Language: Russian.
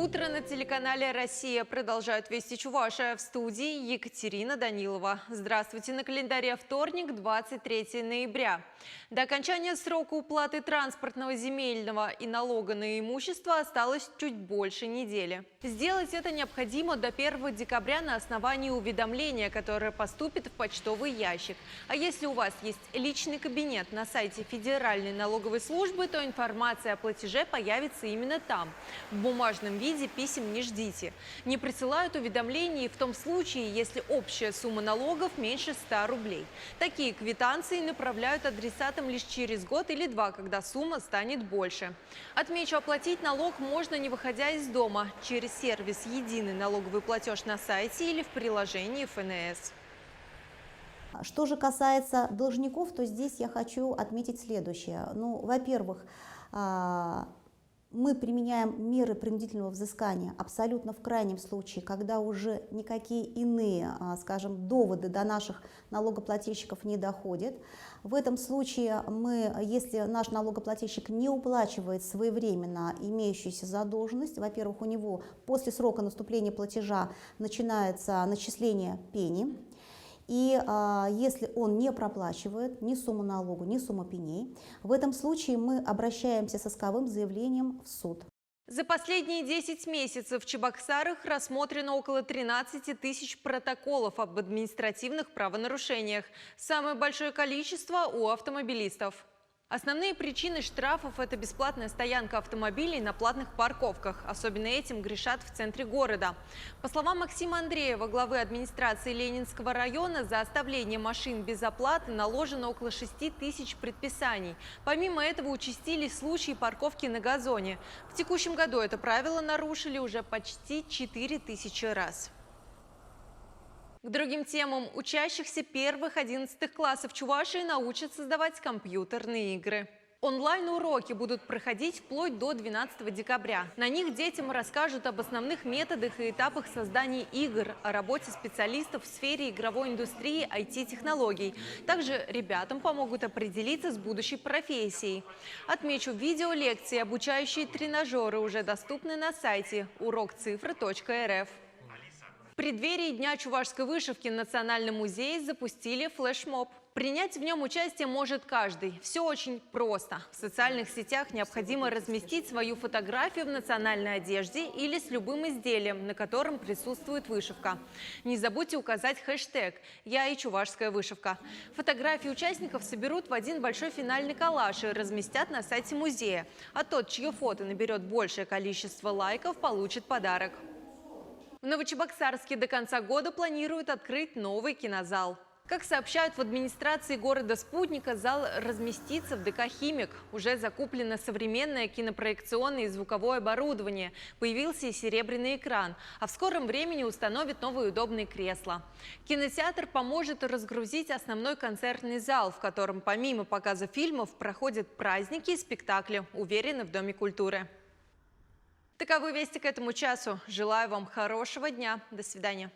Утро на телеканале «Россия». Продолжают «Вести Чувашия». В студии Екатерина Данилова. Здравствуйте. На календаре вторник, 23 ноября. До окончания срока уплаты транспортного, земельного и налога на имущество осталось чуть больше недели. Сделать это необходимо до 1 декабря на основании уведомления, которое поступит в почтовый ящик. А если у вас есть личный кабинет на сайте Федеральной налоговой службы, то информация о платеже появится именно там. В бумажном виде писем не ждите. Не присылают уведомлений в том случае, если общая сумма налогов меньше 100 рублей. Такие квитанции направляют адресатам лишь через год или два, когда сумма станет больше. Отмечу, оплатить налог можно, не выходя из дома, через сервис «Единый налоговый платеж» на сайте или в приложении ФНС. Что же касается должников, то здесь я хочу отметить следующее. Во-первых, мы применяем меры принудительного взыскания абсолютно в крайнем случае, когда уже никакие иные, скажем, доводы до наших налогоплательщиков не доходят. В этом случае если наш налогоплательщик не уплачивает своевременно имеющуюся задолженность, во-первых, у него после срока наступления платежа начинается начисление пени. И если он не проплачивает ни сумму налогу, ни сумму пеней, в этом случае мы обращаемся с исковым заявлением в суд. За последние 10 месяцев в Чебоксарах рассмотрено около 13 тысяч протоколов об административных правонарушениях. Самое большое количество у автомобилистов. Основные причины штрафов – это бесплатная стоянка автомобилей на платных парковках. Особенно этим грешат в центре города. По словам Максима Андреева, главы администрации Ленинского района, за оставление машин без оплаты наложено около 6 тысяч предписаний. Помимо этого участились случаи парковки на газоне. В текущем году это правило нарушили уже почти 4000 раз. К другим темам. Учащихся первых 11 классов Чувашии научат создавать компьютерные игры. Онлайн-уроки будут проходить вплоть до 12 декабря. На них детям расскажут об основных методах и этапах создания игр, о работе специалистов в сфере игровой индустрии, IT-технологий. Также ребятам помогут определиться с будущей профессией. Отмечу, видеолекции, обучающие тренажеры уже доступны на сайте урокцифры.рф. В преддверии Дня чувашской вышивки в Национальном музее запустили флешмоб. Принять в нем участие может каждый. Все очень просто. В социальных сетях необходимо разместить свою фотографию в национальной одежде или с любым изделием, на котором присутствует вышивка. Не забудьте указать хэштег «Я и чувашская вышивка». Фотографии участников соберут в один большой финальный коллаж и разместят на сайте музея. А тот, чье фото наберет большее количество лайков, получит подарок. В Новочебоксарске до конца года планируют открыть новый кинозал. Как сообщают в администрации города-спутника, зал разместится в ДК «Химик». Уже закуплено современное кинопроекционное и звуковое оборудование. Появился и серебряный экран. А в скором времени установят новые удобные кресла. Кинотеатр поможет разгрузить основной концертный зал, в котором помимо показа фильмов проходят праздники и спектакли, уверены в Доме культуры. Таковы вести к этому часу. Желаю вам хорошего дня. До свидания.